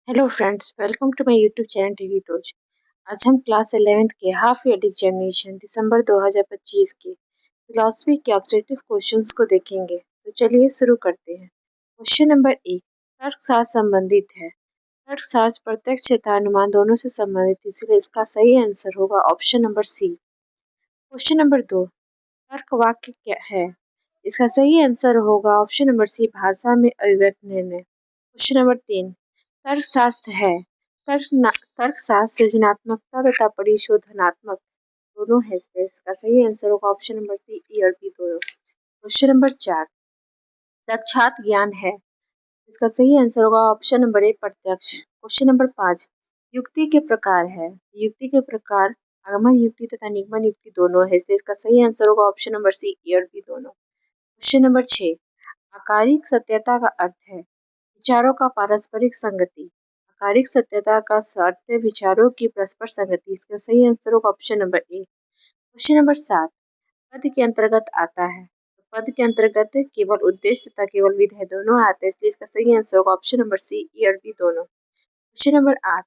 Hello friends, welcome to my YouTube channel TV Torch. आज हम class 11th के half yearly examination दिसंबर 2025 के philosophy के ऑब्जेक्टिव क्वेश्चंस को देखेंगे। तो चलिए शुरू करते हैं। क्वेश्चन नंबर 1 तर्कशास्त्र संबंधित है। तर्कशास्त्र प्रत्यक्ष तथा अनुमान दोनों से संबंधित है, इसलिए इसका सही आंसर होगा option number C. Question number 2 तर्क वाक्य क्या है? इसका सही आंसर होगा ऑप्शन नंबर सी, भाषा में अभिव्यक्त निर्णय। क्वेश्चन नंबर 3 तर्कशास्त्र है। तर्कशास्त्र सृजनात्मकता तथा परिशोधनात्मक दोनों है, इसलिए इसका सही आंसर होगा ऑप्शन नंबर सी, ई और बी दोनों। क्वेश्चन नंबर 4 साक्षात ज्ञान है। इसका सही आंसर होगा ऑप्शन नंबर ए, प्रत्यक्ष। क्वेश्चन नंबर 5 युक्ति के प्रकार है। युक्ति के प्रकार आगमन युक्ति तथा निगमन युक्ति दोनों है, इसलिए इसका सही आंसर होगा ऑप्शन नंबर सी, ए और बी दोनों। क्वेश्चन नंबर 6 आकारिक सत्यता का अर्थ है विचारों का पारस्परिक संगति। आकारिक सत्यता का अर्थ है विचारों की परस्पर संगति, इसका सही आंसर होगा ऑप्शन नंबर ए। क्वेश्चन नंबर 7 पद के अंतर्गत आता है। पद के अंतर्गत केवल उद्देश्य तथा केवल विधेय दोनों आते हैं, इसलिए इसका सही आंसर होगा ऑप्शन नंबर सी, ए और बी दोनों। क्वेश्चन नंबर 8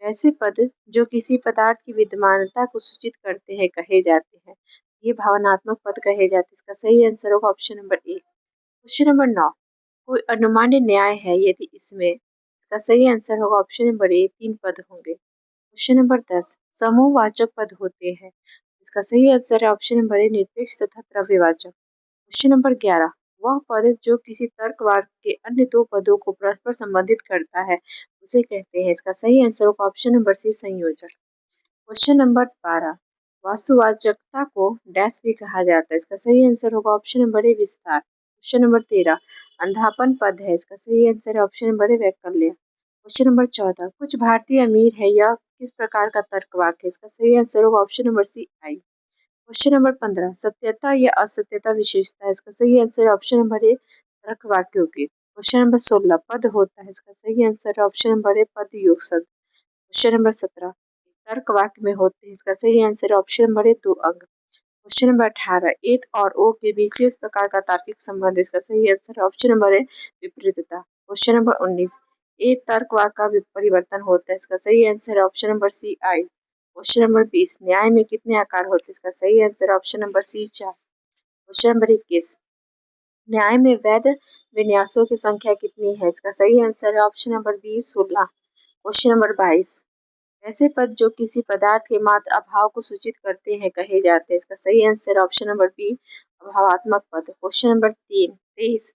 वैसे पद जो किसी पदार्थ की विद्यमानता को सूचित करते हैं कहे जाते हैं। ये भावनात्मक पद कहे जाते हैं, इसका सही आंसर होगा ऑप्शन नंबर ए। क्वेश्चन नंबर 9 कोई अनुमान्य न्याय है यदि इसमें, इसका सही आंसर होगा ऑप्शन नंबर ए, 3 पद होंगे। क्वेश्चन नंबर 10 समूहवाचक पद होते हैं, इसका सही आंसर है ऑप्शन नंबर ए, निरपेक्ष तथा द्रव्यवाचक। क्वेश्चन नंबर 11 वह पद जो किसी तर्क वाक्य के अन्य दो पदों को परस्पर संबंधित करता है उसे कहते हैं, इसका सही आंसर होगा ऑप्शन नंबर सी, संयोजक। क्वेश्चन नंबर 12 वास्तुवाचकता को डैश भी कहा जाता है, इसका सही आंसर होगा ऑप्शन नंबर ए, विस्तार। क्वेश्चन नंबर 13 अंधापन पद है, इसका सही आंसर है ऑप्शन नंबर ए, वैकल्य। क्वेश्चन नंबर 14 कुछ भारतीय अमीर है यह किस प्रकार का तर्क वाक्य है, इसका सही आंसर होगा ऑप्शन नंबर सी, आई। क्वेश्चन नंबर 15 सत्यता या असत्यता विशेषता है, इसका सही आंसर है ऑप्शन नंबर ए, तर्क वाक्यों की। क्वेश्चन नंबर 16 पद होता है, इसका सही आंसर है ऑप्शन नंबर ए, पद योग शब्द। क्वेश्चन नंबर 17 तर्क वाक्य में होते हैं, इसका सही आंसर है ऑप्शन नंबर ए, 2 अंग। क्वेश्चन नंबर 18 एत और ओ के बीच किस प्रकार का तार्किक संबंध है, इसका सही आंसर है ऑप्शन नंबर ए, विपरीतता। क्वेश्चन नंबर 19 एक तर्क वाक्य का परिवर्तन होता है, इसका सही आंसर है ऑप्शन नंबर सी, आई। क्वेश्चन नंबर 20 न्याय में कितने आकार होते हैं, इसका सही आंसर है option number C, 4। Question number 21 न्याय में वैध विन्यासों की संख्या कितनी है, इसका सही आंसर है option number B, 16। Question number 22 ऐसे पद जो किसी पदार्थ के मात्र अभाव को सूचित करते हैं कहे जाते हैं, इसका सही आंसर है ऑप्शन नंबर बी, अभावात्मक पद। क्वेश्चन नंबर 23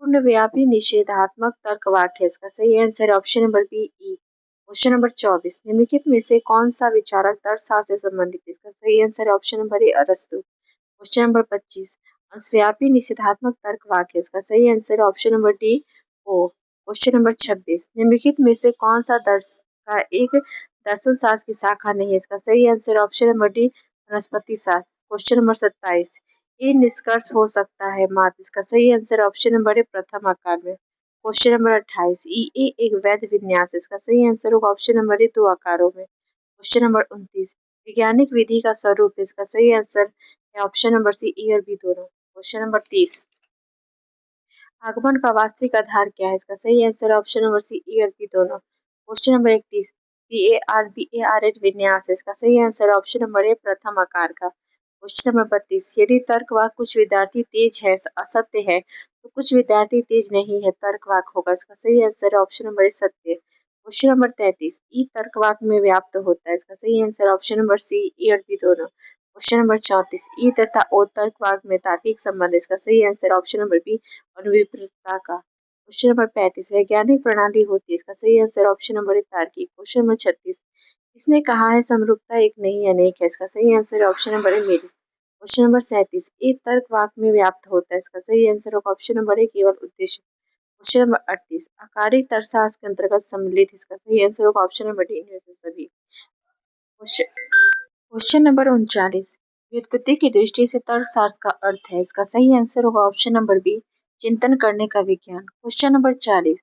पूर्णव्यापी निषेधात्मक तर्क वाक्य, इसका सही आंसर है ऑप्शन नंबर बी, ई। क्वेश्चन नंबर 24 निम्नलिखित में से कौन सा विचारक तर्कशास्त्र से संबंधित है, इसका सही आंसर है ऑप्शन नंबर ए, अरस्तु। क्वेश्चन नंबर 25 अंशव्यापी निषेधात्मक तर्क वाक्य, इसका सही आंसर है ऑप्शन नंबर डी, ओ। क्वेश्चन नंबर 26 निम्नलिखित में से कौन सा दर्श का एक दर्शन शास्त्र की शाखा नहीं है, इसका सही आंसर है ऑप्शन नंबर डी, वनस्पति शास्त्र। क्वेश्चन नंबर 27 ये निष्कर्ष हो सकता है मात्र, इसका सही आंसर ऑप्शन नंबर ए, प्रथम आकार में। क्वेश्चन नंबर 28 ई एक वैध विन्यास, इसका सही आंसर होगा ऑप्शन नंबर ए, 2 आकारों में। क्वेश्चन नंबर 29 वैज्ञानिक विधि का स्वरूप, इसका सही आंसर है ऑप्शन नंबर सी, ए और बी दोनों। क्वेश्चन नंबर 30 आगमन का वास्तविक आधार क्या है, इसका सही आंसर है ऑप्शन नंबर सी, ए और बी दोनों। क्वेश्चन नंबर 31 BARBARH विन्यास है, इसका सही आंसर है ऑप्शन नंबर ए, प्रथम आकार का। क्वेश्चन नंबर 32 यदि तर्कवाक कुछ विद्यार्थी तेज है असत्य है तो कुछ विद्यार्थी तेज नहीं है तर्कवाक होगा, इसका सही आंसर है ऑप्शन नंबर ए, सत्य। क्वेश्चन नंबर 33 ई तर्कवाक में व्याप्त होता है, इसका सही आंसर ऑप्शन नंबर सी, ए और बी दोनों। क्वेश्चन नंबर 34 ई तथा ओ तर्कवाक में तार्किक संबंध, इसका सही आंसर ऑप्शन नंबर बी, अनुविपरीतता का। क्वेश्चन नंबर 35 वैज्ञानिक प्रणाली होती है, इसका सही आंसर ऑप्शन नंबर ए, तार्किक। क्वेश्चन नंबर 36 इसने कहा है समरूपता एक नहीं अनेक है, इसका सही आंसर है ऑप्शन नंबर ए, मेरी। क्वेश्चन नंबर 37 एक तर्क वाक्य में व्याप्त होता है, इसका सही आंसर होगा ऑप्शन नंबर ए, केवल उद्देश्य। क्वेश्चन नंबर 38 आकारिक तर्कशास्त्र के अंतर्गत सम्मिलित, इसका सही आंसर होगा ऑप्शन नंबर डी, इनमें से सभी। क्वेश्चन नंबर 39 व्युत्पत्ति की दृष्टि से तर्कशास्त्र का अर्थ है, इसका सही आंसर होगा ऑप्शन नंबर बी, चिंतन करने का विज्ञान। क्वेश्चन नंबर 40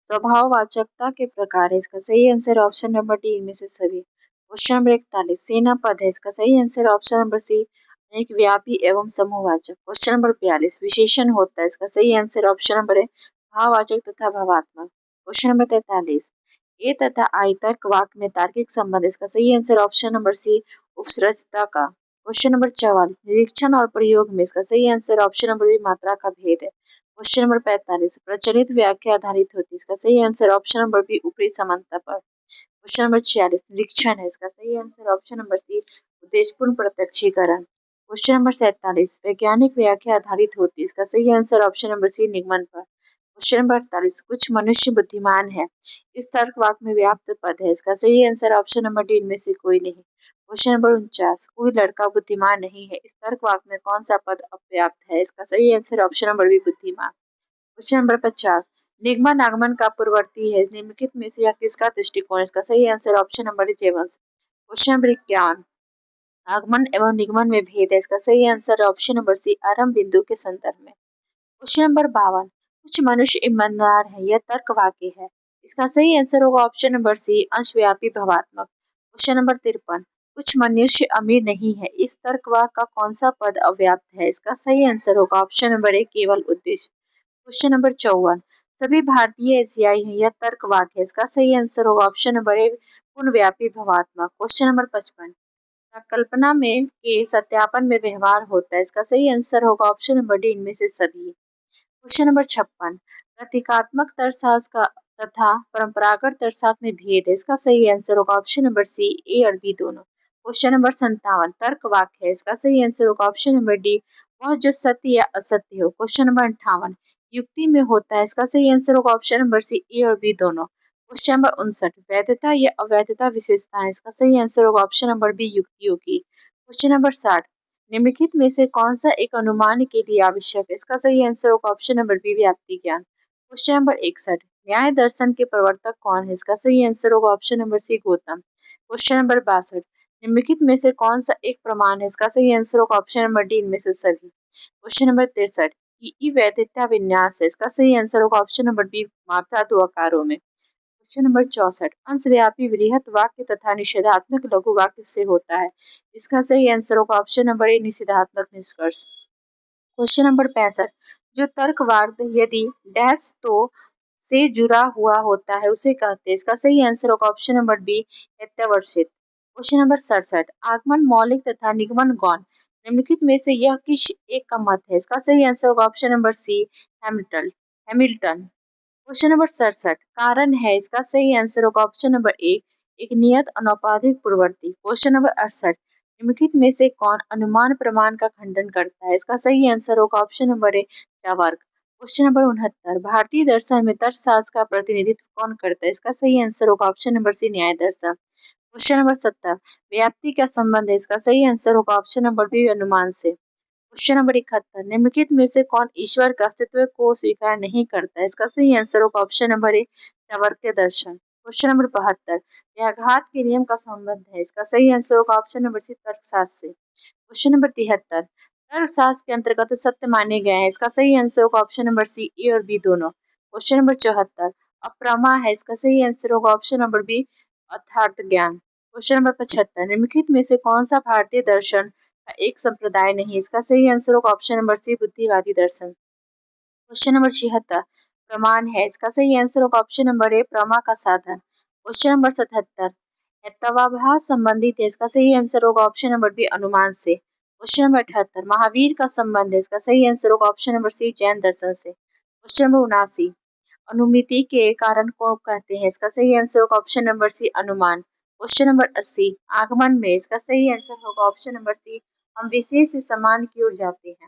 स्वभाववाचकता के प्रकार है, इसका सही आंसर ऑप्शन नंबर डी, इनमें से सभी। क्वेश्चन नंबर 41 सेना पद है, इसका सही आंसर ऑप्शन नंबर सी, अनेक व्यापी एवं समूहवाचक। क्वेश्चन नंबर 42 विशेषण होता है, इसका सही आंसर ऑप्शन नंबर ए, भाववाचक तथा भावात्मक। क्वेश्चन नंबर 43 ए तथा आई तर्क वाक्य में तार्किक संबंध। इसका सही आंसर ऑप्शन नंबर सी उपसर्जता का। क्वेश्चन नंबर 44 निरीक्षण और प्रयोग में। इसका सही आंसर ऑप्शन नंबर बी मात्रा का भेद है। क्वेश्चन नंबर 45 प्रचलित व्याख्या आधारित होती है। इसका सही आंसर ऑप्शन नंबर बी ऊपरी समानता पर। क्वेश्चन नंबर 46 निरीक्षण है। इसका सही आंसर ऑप्शन नंबर सी उद्देश्यपूर्ण प्रत्यक्षीकरण। क्वेश्चन नंबर 47 वैज्ञानिक व्याख्या आधारित होती है। इसका सही आंसर ऑप्शन नंबर सी निगमन पर। क्वेश्चन नंबर 48 कुछ मनुष्य बुद्धिमान है। इस तर्क वाक्य में व्याप्त पद है। इसका सही आंसर ऑप्शन नंबर डी इनमें से कोई नहीं। क्वेश्चन नंबर 49 कोई लड़का बुद्धिमान नहीं है। इस तर्क वाक्य में कौन सा पद अपर्याप्त है। इसका सही आंसर ऑप्शन नंबर बी बुद्धिमान। क्वेश्चन नंबर 50 निगमन आगमन का पूर्ववर्ती है। निम्नलिखित में से यह किसका दृष्टिकोण है। इसका सही answer option number D James. Question number 51 आगमन एवं निगमन में भेद है। इसका सही आंसर ऑप्शन नंबर सी आरंभ बिंदु के संदर्भ में। क्वेश्चन नंबर 52 कुछ मनुष्य ईमानदार है। यह तर्क वाक्य है। इसका सही आंसर होगा ऑप्शन नंबर सी अंशव्यापी भवात्मक। क्वेश्चन नंबर 53 कुछ मनुष्य अमीर नहीं है। इस तर्क वाक्य का कौन सा पद अव्याप्त है। इसका सही आंसर होगा ऑप्शन नंबर ए केवल उद्देश्य। क्वेश्चन नंबर 54 सभी भारतीय एशियाई हैं। यह तर्क वाक्य है। इसका सही आंसर होगा ऑप्शन नंबर ए पूर्णव्यापी भवात्मक। क्वेश्चन नंबर 55 कल्पना में के सत्यापन में व्यवहार होता है। इसका सही आंसर होगा ऑप्शन नंबर डी इनमें से सभी। क्वेश्चन नंबर 56 प्रतीकात्मक तर्कशास्त्र का तथा परंपरागत तर्कशास्त्र में भेद है। इसका सही आंसर होगा ऑप्शन नंबर सी ए और बी दोनों। क्वेश्चन नंबर 57 तर्क वाक्य है। इसका सही आंसर होगा ऑप्शन नंबर डी वह जो सत्य या असत्य हो। क्वेश्चन नंबर 58 युक्ति में होता है। इसका सही आंसर होगा ऑप्शन नंबर सी ए और बी दोनों। क्वेश्चन नंबर 59 वैधता या अवैधता विशेषता है। इसका सही आंसर होगा ऑप्शन नंबर बी युक्तियों की। क्वेश्चन नंबर 60 निम्नलिखित में से कौन सा एक अनुमान के लिए आवश्यक है। इसका सही आंसर होगा ऑप्शन नंबर बी व्याप्ति ज्ञान। क्वेश्चन नंबर 61 न्याय दर्शन के प्रवर्तक कौन है। इसका सही आंसर होगा option number C Gautam. Question number 62 निम्नलिखित में से कौन सा एक प्रमाण है। इसका सही आंसर होगा ऑप्शन नंबर डी इनमें से सभी। क्वेश्चन नंबर 63 ई वैधता विन्यास है। इसका सही आंसर होगा ऑप्शन नंबर बी मात्रा दो आकारों में। क्वेश्चन नंबर 64 अंशव्यापी वृहत वाक्य तथा निषेधात्मक लघु वाक्य से होता है। इसका सही आंसर होगा ऑप्शन नंबर ए निषेधात्मक निष्कर्ष। क्वेश्चन नंबर 65 जो तर्कवाद यदि डैश तो से जुड़ा हुआ होता है उसे कहते हैं। इसका सही आंसर होगा ऑप्शन नंबर बी अत्यावश्यक। क्वेश्चन नंबर 67 आगमन मौलिक तथा निगमन गौण निम्नलिखित में से यह किस एक का मत है। इसका सही आंसर होगा option number C Hamilton. Question number 67 कारण है। इसका सही आंसर होगा ऑप्शन नंबर ए एक नियत अनौपाधिक पूर्ववर्ती। क्वेश्चन नंबर 68 निम्नलिखित में से कौन अनुमान प्रमाण का खंडन करता है। इसका सही आंसर होगा option number A Charvak. Question number 69 भारतीय दर्शन में तर्कशास्त्र का प्रतिनिधित्व कौन करता है। इसका सही आंसर होगा ऑप्शन नंबर सी न्याय दर्शन। क्वेश्चन नंबर 70 व्याप्ति का संबंध है। इसका सही आंसर होगा ऑप्शन नंबर बी अनुमान से। क्वेश्चन नंबर 71 निम्नलिखित में से कौन ईश्वर के अस्तित्व को स्वीकार नहीं करता है। इसका सही आंसर होगा ऑप्शन नंबर ए चाणक्य दर्शन। क्वेश्चन नंबर 72 व्याघात के नियम का संबंध है। इसका सही आंसर होगा ऑप्शन नंबर सी तर्कशास्त्र से। क्वेश्चन नंबर 73 तर्कशास्त्र के अंतर्गत सत्य माने गए हैं। इसका सही आंसर होगा ऑप्शन नंबर सी ए और बी दोनों। क्वेश्चन नंबर 74 अप्रमा है। इसका सही आंसर होगा ऑप्शन नंबर बी अर्थार्थ ज्ञान। क्वेश्चन नंबर 75 निम्नलिखित में से कौन सा भारतीय दर्शन का एक संप्रदाय नहीं। इसका सही आंसर होगा ऑप्शन नंबर सी बुद्धिवादी दर्शन। क्वेश्चन नंबर 76 प्रमाण है। इसका सही आंसर होगा ऑप्शन नंबर ए प्रमा का साधन। क्वेश्चन नंबर 77 तवाभास संबंधित है। इसका सही आंसर होगा ऑप्शन नंबर बी अनुमान से। क्वेश्चन नंबर 78 महावीर का संबंध है। इसका सही आंसर होगा ऑप्शन नंबर सी जैन दर्शन से। क्वेश्चन नंबर 79 अनुमिति के कारण को कहते हैं। इसका सही आंसर होगा ऑप्शन नंबर सी अनुमान। क्वेश्चन नंबर 80 आगमन में। इसका सही आंसर होगा ऑप्शन नंबर सी हम विशेष से समान की ओर जाते हैं।